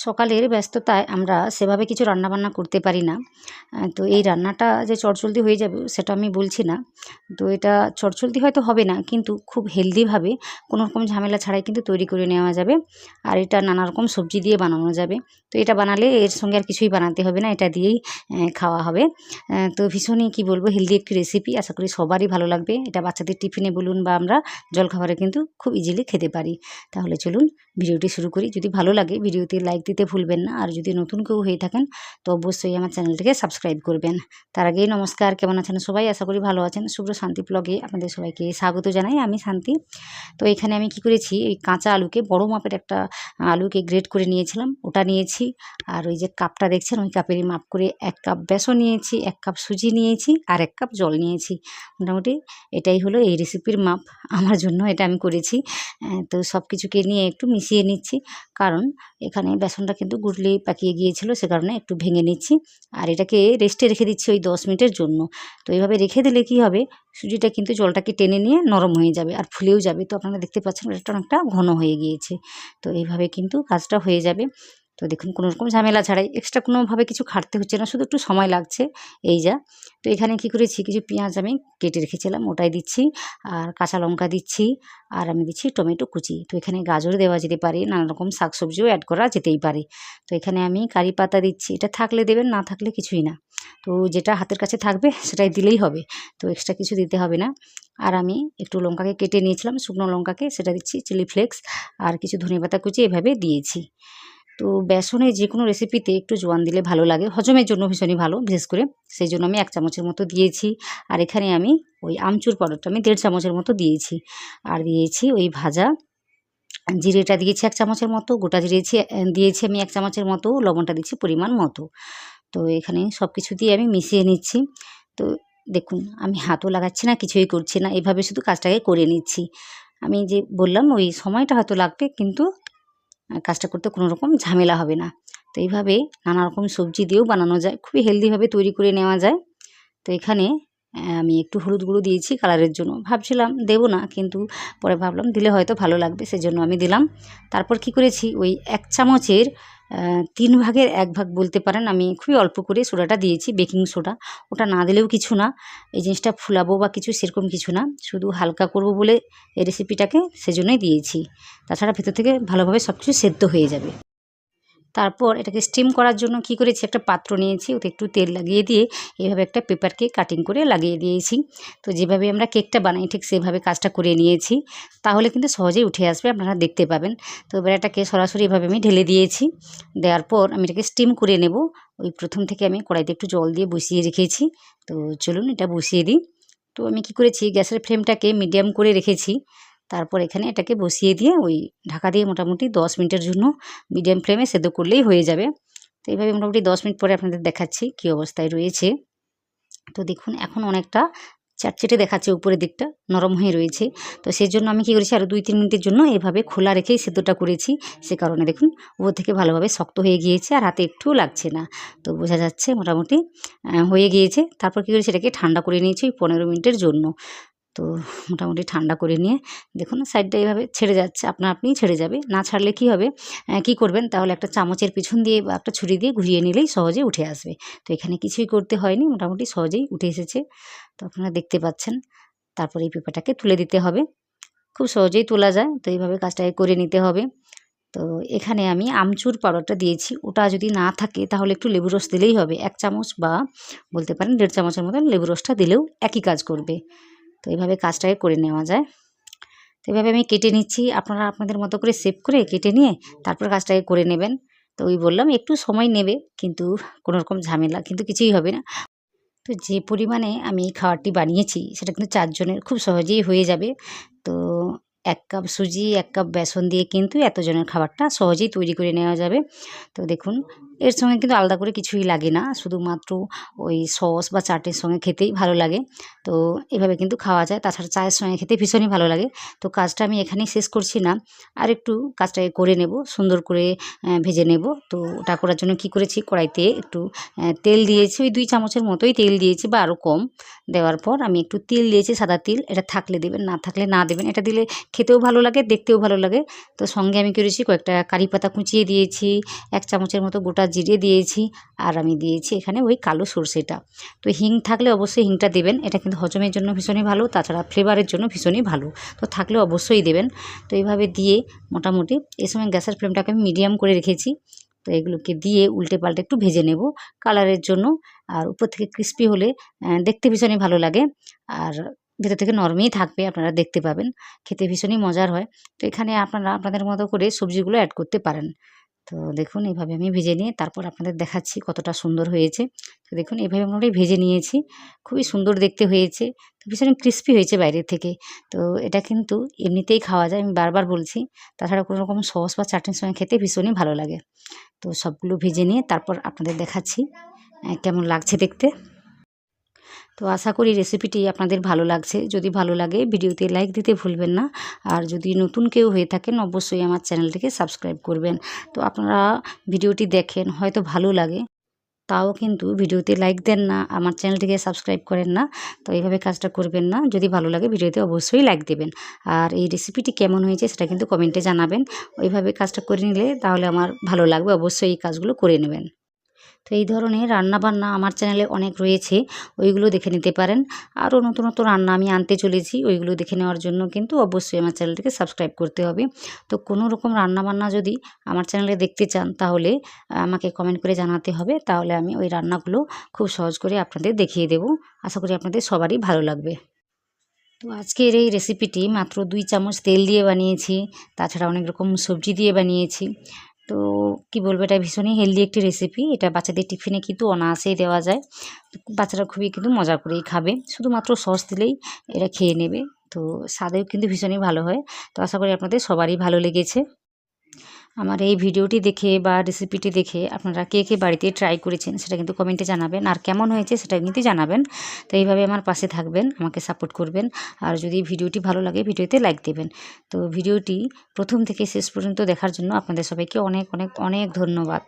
সকালের ব্যস্ততায় আমরা সেভাবে কিছু রান্নাবান্না করতে পারি না। তো এই রান্নাটা যে চটজলদি হয়ে যাবে সেটা আমি বলছি না। তো এটা চটজলদি হয়তো হবে না, কিন্তু খুব হেলদিভাবে কোনো রকম ঝামেলা ছাড়াই কিন্তু তৈরি করে নেওয়া যাবে। আর এটা নানা রকম সবজি দিয়ে বানানো যাবে। তো এটা বানালে এর সঙ্গে আর কিছুই বানাতে হবে না, এটা দিয়েই খাওয়া হবে। তো ভীষণই কী বলবো, হেলদি একটি রেসিপি। আশা করি সবারই ভালো লাগবে। এটা বাচ্চাদের টিফিনে বলুন বা আমরা জলখাবারে কিন্তু খুব ইজিলি খেতে পারি। তাহলে চলুন ভিডিওটি শুরু করি। যদি ভালো লাগে ভিডিওতে লাইক দিতে ভুলবেন না। আর যদি নতুন কেউ হয়ে থাকেন তো অবশ্যই আমার চ্যানেলটিকে সাবস্ক্রাইব করবেন। তার আগেই নমস্কার, কেমন আছেন সবাই? আশা করি ভালো আছেন। শুভ্র শান্তি ব্লগে আপনাদের সবাইকে স্বাগত জানাই। আমি শান্তি। তো এখানে আমি কি করেছি, এই কাঁচা আলুকে, বড় মাপের একটা আলুকে গ্রেট করে নিয়েছিলাম, ওটা নিয়েছি। আর ওই যে কাপটা দেখছেন, ওই কাপেরই মাপ করে 1 কাপ বেসন নিয়েছি, 1 কাপ সুজি নিয়েছি, আর 1 কাপ জল নিয়েছি। মোটামুটি এটাই হলো এই রেসিপির মাপ। আমার জন্য এটা আমি করেছি। তো সব কিছুকে নিয়ে একটু মিশিয়ে নিচ্ছি, কারণ এখানে বেসনটা কিন্তু গুটলি পাকিয়ে গিয়েছিল, সে কারণে একটু ভেঙে নিচ্ছি। আর এটাকে রেস্টে রেখে দিচ্ছি ওই 10 মিনিটের জন্য। তো এইভাবে রেখে দিলে কি হবে, সুজিটা কিন্তু জলটাকে টেনে নিয়ে নরম হয়ে যাবে আর ফুলেও যাবে। তো আপনারা দেখতে পাচ্ছেন এটা অনেকটা ঘন হয়ে গিয়েছে। তো এইভাবে কিন্তু কাজটা হয়ে যাবে। তো দেখুন কোনো রকম ঝামেলা ছাড়াই, এক্সট্রা কোনোভাবে কিছু খাটতে হচ্ছে না, শুধু একটু সময় লাগছে, এই যা। তো এখানে কি করেছি, কিছু পেঁয়াজ আমি কেটে রেখেছিলাম, ওটাই দিচ্ছি। আর কাঁচা লঙ্কা দিচ্ছি। আর আমি দিচ্ছি টমেটো কুচি। তো এখানে গাজর দেওয়া যেতে পারে, নানা রকম শাকসবজিও অ্যাড করা যেতেই পারে। তো এখানে আমি কারি পাতা দিচ্ছি, এটা থাকলে দেবেন, না থাকলে কিছুই না। তো যেটা হাতের কাছে থাকবে সেটাই দিলেই হবে। তো এক্সট্রা কিছু দিতে হবে না। আর আমি একটু লঙ্কাকে কেটে নিয়েছিলাম, শুকনো লঙ্কাকে, সেটা দিচ্ছি, চিলি ফ্লেক্স আর কিছু ধনেপাতা কুচি এভাবে দিয়েছি। তো বেসনে যে কোনো রেসিপিতে একটু জোয়ান দিলে ভালো লাগে, হজমের জন্য ভীষণই ভালো, বিশেষ করে সেই জন্য আমি 1 চামচের মতো দিয়েছি। আর এখানে আমি ওই আমচুর পাউডারটা আমি 1.5 চামচের মতো দিয়েছি। আর দিয়েছি ওই ভাজা জিরেটা দিয়েছি 1 চামচের মতো, গোটা জিরে দিয়েছি আমি 1 চামচের মতো, লবণটা দিচ্ছি পরিমাণ মতো। তো এখানে সব কিছু দিয়ে আমি মিশিয়ে নিচ্ছি। তো দেখুন আমি হাতও লাগাচ্ছি না, কিছুই করছি না, এভাবে শুধু কাজটাকে করে নিচ্ছি। আমি যে বললাম ওই সময়টা হয়তো লাগবে, কিন্তু কাজটা করতে কোনো রকম ঝামেলা হবে না। তো এইভাবে নানা রকম সবজি দিয়েও বানানো যায়, খুবই হেলদিভাবে তৈরি করে নেওয়া যায়। তো এখানে আমি একটু হলুদ গুঁড়ো দিয়েছি কালারের জন্য। ভাবছিলাম দেবো না, কিন্তু পরে ভাবলাম দিলে হয়তো ভালো লাগবে, সেজন্য আমি দিলাম। তারপর কি করেছি, ওই 1 চামচের 3 ভাগের 1 ভাগ বলতে পারেন, আমি খুবই অল্প করে সোডাটা দিয়েছি, বেকিং সোডা। ওটা না দিলেও কিছু না, এই জিনিসটা ফুলাবো বা কিছু সেরকম কিছু না, শুধু হালকা করব বলে এই রেসিপিটাকে সেজন্যই দিয়েছি। তাছাড়া ভেতর থেকে ভালোভাবে সব কিছু সেদ্ধ হয়ে যাবে। তারপর এটাকে স্টিম করার জন্য কি করেছি, একটা পাত্র নিয়েছি, ওতে একটু তেল লাগিয়ে দিয়ে এভাবে একটা পেপারকে কাটিং করে লাগিয়ে দিয়েছি। তো যেভাবে আমরা কেকটা বানাই ঠিক সেভাবে কাজটা করে নিয়েছি, তাহলে কিন্তু সহজেই উঠে আসবে, আপনারা দেখতে পাবেন। তো এবার এটাকে সরাসরি এভাবে আমি ঢেলে দিয়েছি। দেওয়ার পর আমি এটাকে স্টিম করে নেব। ওই প্রথম থেকে আমি কড়াইতে একটু জল দিয়ে বসিয়ে রেখেছি। তো চলুন এটা বসিয়ে দিই। তো আমি কি করেছি, গ্যাসের ফ্লেমটাকে মিডিয়াম করে রেখেছি। তারপর এখানে এটাকে বসিয়ে দিয়ে ওই ঢাকা দিয়ে মোটামুটি 10 মিনিটের জন্য মিডিয়াম ফ্লেমে সেদ্ধ করলেই হয়ে যাবে। তো এইভাবে মোটামুটি 10 মিনিট পরে আপনাদের দেখাচ্ছি কী অবস্থায় রয়েছে। তো দেখুন এখন অনেকটা চাটচেটে দেখাচ্ছে, উপরের দিকটা নরম হয়ে রয়েছে। তো সেজন্য আমি কী করেছি, আরও 2-3 মিনিটের জন্য এভাবে খোলা রেখেই সেদ্ধটা করেছি। সে কারণে দেখুন উপর থেকে ভালোভাবে শক্ত হয়ে গিয়েছে, আর হাতে একটুও লাগছে না। তো বোঝা যাচ্ছে মোটামুটি হয়ে গিয়েছে। তারপর কী করেছি, এটাকে ঠান্ডা করে নিয়েছি ওই 15 মিনিটের জন্য। তো মোটামুটি ঠান্ডা করে নিয়ে দেখুন সাইডটা এভাবে ছেড়ে যাচ্ছে, আপনা আপনিই ছেড়ে যাবে। না ছাড়লে কি হবে, কি করবেন, তাহলে একটা চামচের পিছন দিয়ে বা একটা ছুরি দিয়ে ঘুরিয়ে নিলেই সহজে উঠে আসবে। তো এখানে কিছুই করতে হয়নি, মোটামুটি সহজেই উঠে এসেছে। তো আপনারা দেখতে পাচ্ছেন। তারপরে এই পেঁপাটাকে তুলে দিতে হবে, খুব সহজেই তোলা যায়। তো এইভাবে কাজটাকে করে নিতে হবে। তো এখানে আমি আমচুর পাউডারটা দিয়েছি, ওটা যদি না থাকে তাহলে একটু লেবু রস দিলেই হবে। 1 চামচ বা বলতে পারেন 1.5 চামচের মতন লেবু রসটা দিলেও একই কাজ করবে। তো এইভাবে কাজটাকে করে নেওয়া যায়। তো এভাবে আমি কেটে নিচ্ছি, আপনারা আপনাদের মতো করে শেপ করে কেটে নিয়ে তারপর কাজটাকে করে নেবেন। তো ওই বললাম একটু সময় নেবে, কিন্তু কোনো রকম ঝামেলা কিন্তু কিছুই হবে না। তো যে পরিমাণে আমি এই খাবারটি বানিয়েছি সেটা কিন্তু 4 জনের খুব সহজেই হয়ে যাবে। তো 1 কাপ সুজি, 1 কাপ বেসন দিয়ে কিন্তু এতজনের খাবারটা সহজেই তৈরি করে নেওয়া যাবে। তো দেখুন এর সঙ্গে কিন্তু আলাদা করে কিছুই লাগে না, শুধুমাত্র ওই সস বা চাটের সঙ্গে খেতেই ভালো লাগে। তো এভাবে কিন্তু খাওয়া যায়, তাছাড়া চায়ের সঙ্গে খেতে ভীষণই ভালো লাগে। তো কাজটা আমি এখানেই শেষ করছি না, আরেকটু কাজটাকে করে নেব, সুন্দর করে ভেজে নেব। তো ওটা করার জন্য কি করেছি, কড়াইতে একটু তেল দিয়েছি, ওই 2 চামচের মতোই তেল দিয়েছি বা আরও কম। দেওয়ার পর আমি একটু তিল দিয়েছি, সাদা তিল। এটা থাকলে দেবেন, না থাকলে না দেবেন। এটা দিলে খেতেও ভালো লাগে, দেখতেও ভালো লাগে। তো সঙ্গে আমি করেছি কয়েকটা কারি পাতা কুচিয়ে দিয়েছি, 1 চামচের মতো গোটা জিরে দিয়েছি, আর আমি দিয়েছি এখানে ওই কালো সর্ষেটা। তো হিং থাকলে অবশ্যই হিংটা দেবেন, এটা কিন্তু হজমের জন্য ভীষণই ভালো, তাছাড়া ফ্লেভারের জন্য ভীষণই ভালো। তো থাকলে অবশ্যই দেবেন। তো এইভাবে দিয়ে মোটামুটি এই সময় গ্যাসের ফ্লেমটাকে আমি মিডিয়াম করে রেখেছি। তো এগুলোকে দিয়ে উল্টে পাল্টে একটু ভেজে নেব কালারের জন্য। আর উপর থেকে ক্রিস্পি হলে দেখতে ভীষণই ভালো লাগে, আর ভেতর থেকে নরমই থাকবে, আপনারা দেখতে পাবেন। খেতে ভীষণই মজার হয়। তো এখানে আপনারা আপনাদের মতো করে সবজিগুলো অ্যাড করতে পারেন। তো দেখুন এইভাবে আমি ভেজে নিয়ে তারপর আপনাদের দেখাচ্ছি কতটা সুন্দর হয়েছে। তো দেখুন এভাবে মোটামুটি ভেজে নিয়েছি। খুবই সুন্দর দেখতে হয়েছে। তো ভীষণ ক্রিস্পি হয়েছে বাইরের থেকে। তো এটা কিন্তু এমনিতেই খাওয়া যায়, আমি বারবার বলছি। তাছাড়া কোনো রকম সস বা চাটনির সঙ্গে খেতে ভীষণই ভালো লাগে। তো সবগুলো ভেজে নিয়ে তারপর আপনাদের দেখাচ্ছি কেমন লাগছে দেখতে। তো আশা করি রেসিপিটি আপনাদের ভালো লাগছে। যদি ভালো লাগে ভিডিওতে লাইক দিতে ভুলবেন না। আর যদি নতুন কেউ হয়ে থাকেন অবশ্যই আমার চ্যানেলটিকে সাবস্ক্রাইব করবেন। তো আপনারা ভিডিওটি দেখেন, হয়তো ভালো লাগে, তাও কিন্তু ভিডিওতে লাইক দেন না, আমার চ্যানেলটিকে সাবস্ক্রাইব করেন না। তো এইভাবে কাজটা করবেন না। যদি ভালো লাগে ভিডিওতে অবশ্যই লাইক দেবেন। আর এই রেসিপিটি কেমন হয়েছে সেটা কিন্তু কমেন্টে জানাবেন। ওইভাবে কাজটা করে নিলে তাহলে আমার ভালো লাগবে। অবশ্যই এই কাজগুলো করে নেবেন। তো এই ধরনের রান্নাবান্না আমার চ্যানেলে অনেক রয়েছে, ওইগুলো দেখে নিতে পারেন। আরও নতুন নতুন রান্না আমি আনতে চলেছি, ওইগুলো দেখে নেওয়ার জন্য কিন্তু অবশ্যই আমার চ্যানেলটিকে সাবস্ক্রাইব করতে হবে। তো কোনো রকম রান্নাবান্না যদি আমার চ্যানেলে দেখতে চান তাহলে আমাকে কমেন্ট করে জানাতে হবে, তাহলে আমি ওই রান্নাগুলো খুব সহজ করে আপনাদের দেখিয়ে দেব। আশা করি আপনাদের সবারই ভালো লাগবে। তো আজকের এই রেসিপিটি মাত্র 2 চামচ তেল দিয়ে বানিয়েছি, তাছাড়া অনেক রকম সবজি দিয়ে বানিয়েছি। তো কি বলবো, এটা ভীষণই হেলদি একটি রেসিপি। এটা বাচ্চাদের টিফিনে কিন্তু অনায়াসেই দেওয়া যায়। তো বাচ্চারা খুবই কিন্তু মজা করেই খাবে। শুধুমাত্র সস দিলেই এরা খেয়ে নেবে। তো স্বাদেও কিন্তু ভীষণই ভালো হয়। তো আশা করি আপনাদের সবারই ভালো লেগেছে। আমার এই ভিডিওটি দেখে বা রেসিপিটি দেখে আপনারা কে কে বাড়িতে ট্রাই করেছেন সেটা কিন্তু কমেন্টে জানাবেন, আর কেমন হয়েছে সেটা কিন্তু জানাবেন। তো এইভাবে আমার পাশে থাকবেন, আমাকে সাপোর্ট করবেন। আর যদি ভিডিওটি ভালো লাগে ভিডিওতে লাইক দেবেন। তো ভিডিওটি প্রথম থেকে শেষ পর্যন্ত দেখার জন্য আপনাদের সবাইকে অনেক অনেক অনেক ধন্যবাদ।